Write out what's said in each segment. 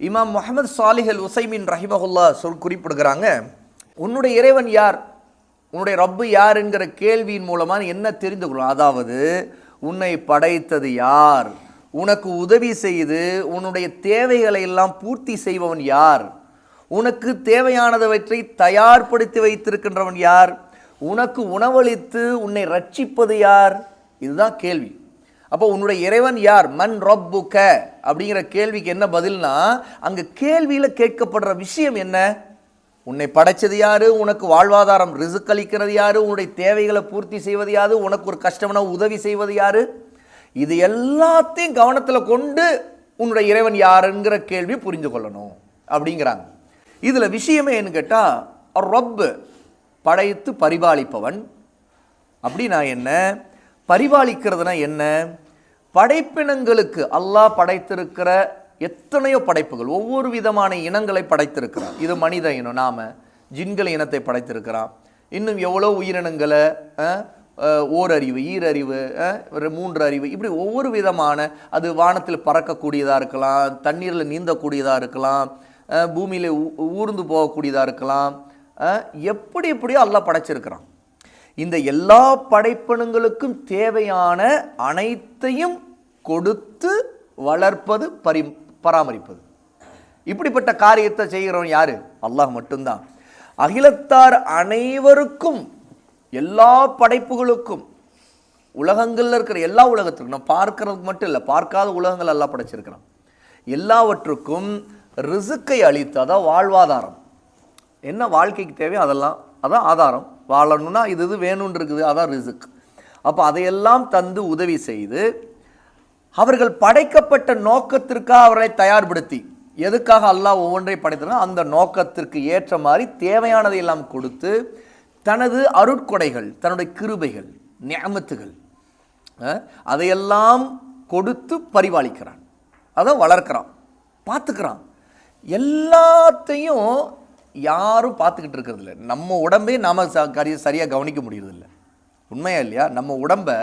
இமாம் முஹம்மது சாலிஹ் அல் உசைமின் ரஹிமஹுல்லா குறிப்பிடுகிறாங்க, உன்னுடைய இறைவன் யார், உன்னுடைய ரப்பு யார் என்கிற கேள்வியின் மூலமாக என்ன தெரிந்து கொள்ளும். அதாவது உன்னை படைத்தது யார், உனக்கு உதவி செய்து உன்னுடைய தேவைகளை எல்லாம் பூர்த்தி செய்பவன் யார், உனக்கு தேவையானவற்றை தயார்படுத்தி வைத்திருக்கின்றவன் யார், உனக்கு உணவளித்து உன்னை ரட்சிப்பது யார், இதுதான் கேள்வி. அப்போ உன்னுடைய இறைவன் யார், மன் ரப்புக அப்படிங்கிற கேள்விக்கு என்ன பதில்னா, அங்கே கேள்வியில் கேட்கப்படுற விஷயம் என்ன, உன்னை படைச்சது யாரு, உனக்கு வாழ்வாதாரம் ரிசுக் அளிக்கிறது யாரு, உன்னுடைய தேவைகளை பூர்த்தி செய்வது யாரு, உனக்கு ஒரு கஷ்டம்னா உதவி செய்வது யாரு, இது எல்லாத்தையும் கவனத்தில் கொண்டு உன்னுடைய இறைவன் யாருங்கிற கேள்வி புரிந்து கொள்ளணும் அப்படிங்கிறாங்க. இதில் விஷயமே என்ன கேட்டால், ரப்பு படைத்து பரிபாலிப்பவன் அப்படின்னா என்ன, பரிபாலிக்கிறதுனா என்ன, படைப்பினங்களுக்கு அல்லாஹ் படைத்திருக்கிற எத்தனையோ படைப்புகள், ஒவ்வொரு விதமான இனங்களை படைத்திருக்கிறான். இது மனித இனம், நாம ஜின்கள் இனத்தை படைத்திருக்கிறான். இன்னும் எவ்வளோ உயிரினங்களை, ஓரறிவு, ஈரறிவு, மூன்று அறிவு, இப்படி ஒவ்வொரு விதமான, அது வானத்தில் பறக்கக்கூடியதாக இருக்கலாம், தண்ணீரில் நீந்தக்கூடியதாக இருக்கலாம், பூமியில் ஊர்ந்து போகக்கூடியதாக இருக்கலாம், எப்படி எப்படியோ அல்லாஹ் படைச்சிருக்கிறான். இந்த எல்லா படைப்பினங்களுக்கும் தேவையான அனைத்தையும் கொடுத்து வளர்ப்பது, பராமரிப்பது, இப்படிப்பட்ட காரியத்தை செய்கிறவன் யாரு, அல்லாஹ் மட்டும்தான். அகிலத்தார் அனைவருக்கும், எல்லா படைப்புகளுக்கும், உலகங்கள்ல இருக்கிற எல்லா உலகத்துக்கும், நம்ம பார்க்கறதுக்கு மட்டும் இல்லை, பார்க்காத உலகங்கள் எல்லாம் படைச்சிருக்கிறான். எல்லாவற்றுக்கும் ரிசுக்கை அளித்து, அதான் வாழ்வாதாரம், என்ன வாழ்க்கைக்கு தேவையோ அதெல்லாம், அதான் ஆதாரம். வாழணும்னா இது வேணும்னு இருக்குது, அதான் ரிசுக். அப்போ அதையெல்லாம் தந்து உதவி செய்து, அவர்கள் படைக்கப்பட்ட நோக்கத்திற்காக அவர்களை தயார்படுத்தி, எதுக்காக அல்லாஹ் ஒவ்வொன்றை படைத்திருக்கோ அந்த நோக்கத்திற்கு ஏற்ற மாதிரி தேவையானதை எல்லாம் கொடுத்து, தனது அருட்கொடைகள், தன்னுடைய கிருபைகள், நியமத்துகள், அதையெல்லாம் கொடுத்து பரிபாலிக்கிறான், அதை வளர்க்கிறான், பார்த்துக்கிறான். எல்லாத்தையும் யாரும் பார்த்துக்கிட்டு இருக்கிறது இல்லை. நம்ம உடம்பே நாம் சரியாக கவனிக்க முடியறதில்லை, உண்மையா இல்லையா? நம்ம உடம்பை,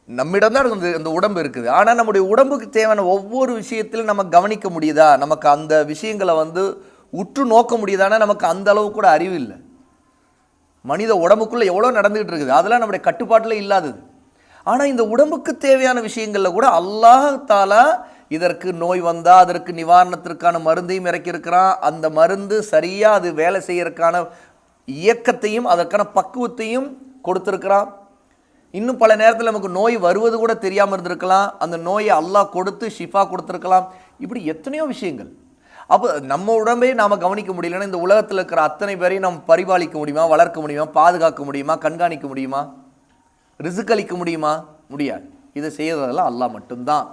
நம்மிடம் தான் அந்த உடம்பு இருக்குது, ஆனால் நம்முடைய உடம்புக்கு தேவையான ஒவ்வொரு விஷயத்திலும் நம்ம கவனிக்க முடியுதா, நமக்கு அந்த விஷயங்களை உற்று நோக்க முடியுதானா, நமக்கு அந்த அளவு கூட அறிவு இல்லை. மனித உடம்புக்குள்ளே எவ்வளோ நடந்துகிட்டு இருக்குது, அதெல்லாம் நம்முடைய கட்டுப்பாட்டில் இல்லாதது. ஆனால் இந்த உடம்புக்கு தேவையான விஷயங்களில் கூட அல்லாஹ் தாலா இதற்கு நோய் வந்தால் அதற்கு நிவாரணத்திற்கான மருந்தையும் இறக்கியிருக்கிறான். அந்த மருந்து சரியாக அது வேலை செய்யறதுக்கான இயக்கத்தையும் அதற்கான பக்குவத்தையும் கொடுத்துருக்கிறான். இன்னும் பல நேரத்தில் நமக்கு நோய் வருவது கூட தெரியாமல் இருந்திருக்கலாம், அந்த நோயை அல்லாஹ் கொடுத்து ஷிஃபா கொடுத்துருக்கலாம். இப்படி எத்தனையோ விஷயங்கள். அப்போ நம்ம உடம்பே நாம் கவனிக்க முடியலன்னா இந்த உலகத்தில் இருக்கிற அத்தனை பேரையும் நம்ம பரிபாலிக்க முடியுமா, வளர்க்க முடியுமா, பாதுகாக்க முடியுமா, கண்காணிக்க முடியுமா, ரிசுக் அளிக்க முடியுமா? முடியாது. இதை செய்யறதெல்லாம் அல்லாஹ் மட்டும்தான்.